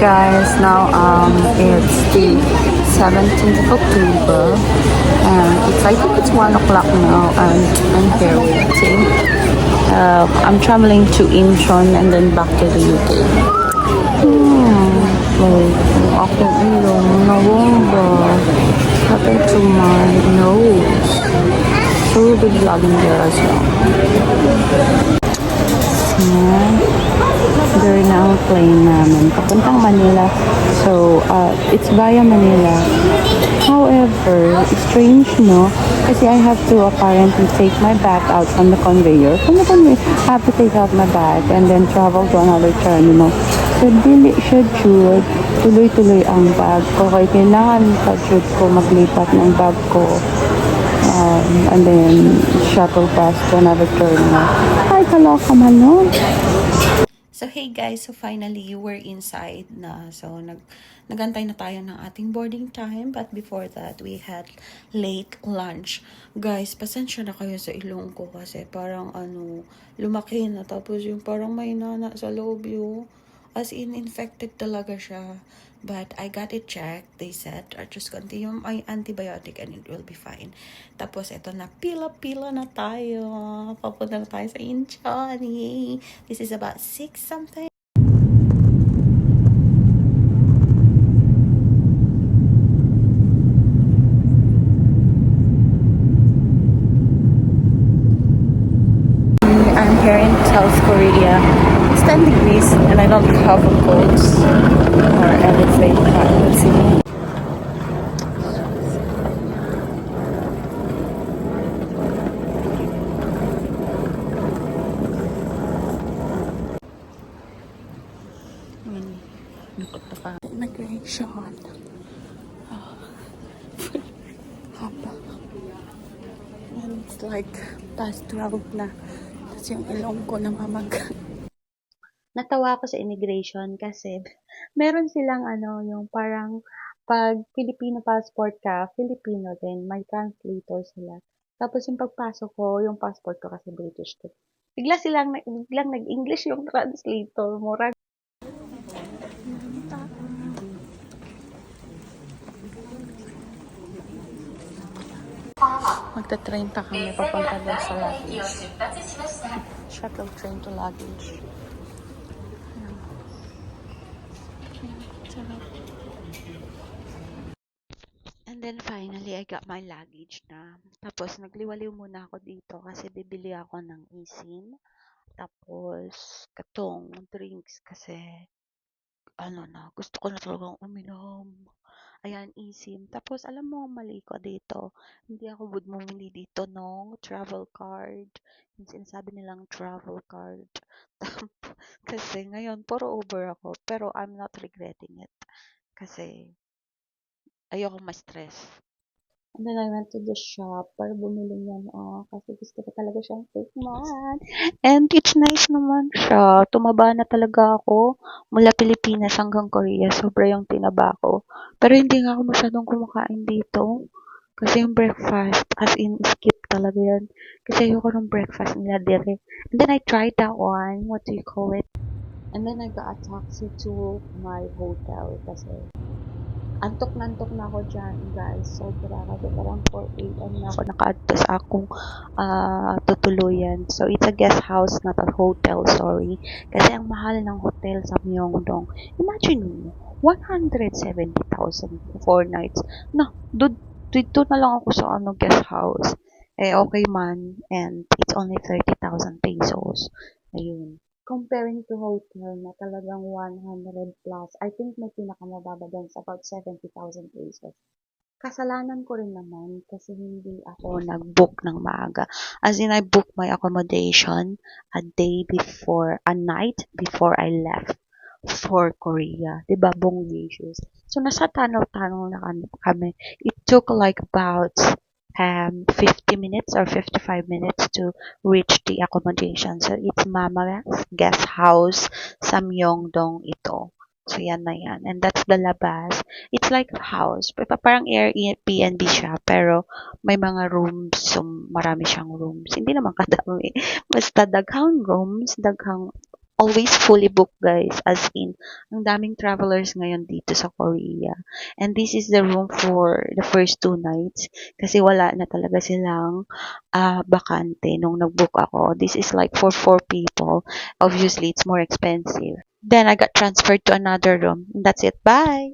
guys, now it's the 17th of October and I think it's 1 o'clock now and I'm here waiting. I'm traveling to Incheon and then back to the UK. Wait, akong ilong nawamba. Happened to my nose. So we'll be vlogging there as well. There na ang plane namin papuntang Manila. So it's via Manila. However, it's strange, no? Kasi I have to apparently take my bag out from the conveyor. I have to take out my bag and then travel to another terminal. So dili siya jud tuloy-tuloy ang bag ko. Kaya kailangan pa jud ko maglipat ng bag ko. And then shuttle pass to another terminal. Ay, kaloka man, no? So hey guys, so finally we're inside na. So nagantay na tayo ng ating boarding time, but before that we had late lunch. Guys, pasensya na kayo sa ilong ko kasi parang lumaki na, tapos yung parang may nana sa loob yun. As in, infected talaga siya. But I got it checked. They said, just continue my antibiotic and it will be fine. Tapos, eto na, pila-pila na tayo. Papunta na tayo sa Incheon. Yay! This is about 6 something. I'm here in South Korea. It's 10 degrees and I don't have a coat or anything. Let's see. Immigration. And it's like past 12 na. Tapos yung ilong ko namamaga. Natawa ako sa immigration kasi meron silang yung parang pag Filipino passport ka, Filipino din, may translator sila. Tapos yung pagpasok ko, yung passport ko kasi British to. Biglang nag-English yung translator mo. Magta-train pa kami papunta doon sa luggage. Shuttle train to luggage. And then finally, I got my luggage na. Tapos nagliwaliw muna ako dito kasi bibili ako ng isim. Tapos katong drinks kasi gusto ko na talagang uminom. Ayan, isim. Tapos, alam mo, mali ko dito. Hindi ako bumili dito ng travel card. Yung sinasabi nilang travel card. Kasi ngayon, puro Uber ako. Pero I'm not regretting it. Kasi, ayoko ma-stress. And then I went to the shop para bumili niyan. Kasi gusto ko talaga siyang tikman. And it's nice naman siya. Tumaba na talaga ako. Mula Pilipinas hanggang Korea. Sobra yung tinaba ko. Pero hindi nga ako masyadong kumakain dito. Kasi yung breakfast, as in, skip talaga yan. Kasi ayoko ng breakfast nila dire. And then I tried that one. What do you call it? And then I got a taxi to my hotel. Kasi antok na ako dyan, guys. Sobra. Kasi parang 4 a.m. na ako naka-adto sa akong tutuluyan. So, it's a guest house, not a hotel, sorry. Kasi ang mahal ng hotel sa Myeongdong. Imagine mo, 170,000 4 nights. Dito na lang ako sa guest house. Okay man. And it's only 30,000 pesos. Ayun. Comparing to hotel na talagang 100 plus, I think may pinakamababa doon sa about 70,000 pesos. Kasalanan ko rin naman kasi hindi ako nag-book ng maaga. As in, I booked my accommodation a night before I left for Korea. Diba, Bonggacious. So, nasa tunnel na kami. It took like about 50 minutes or 55 minutes to reach the accommodation. So, it's Mama's guest house sa Myeongdong ito. So, yan na yan. And that's the labas. It's like a house. Parang Airbnb siya, pero may mga rooms. So, marami siyang rooms. Hindi naman kadami. Basta daghang rooms, daghang always fully booked, guys. As in, ang daming travelers ngayon dito sa Korea. And this is the room for the first 2 nights kasi wala na talaga silang bakante nung nag-book ako. This is like for 4 people. Obviously, it's more expensive. Then I got transferred to another room. That's it. Bye!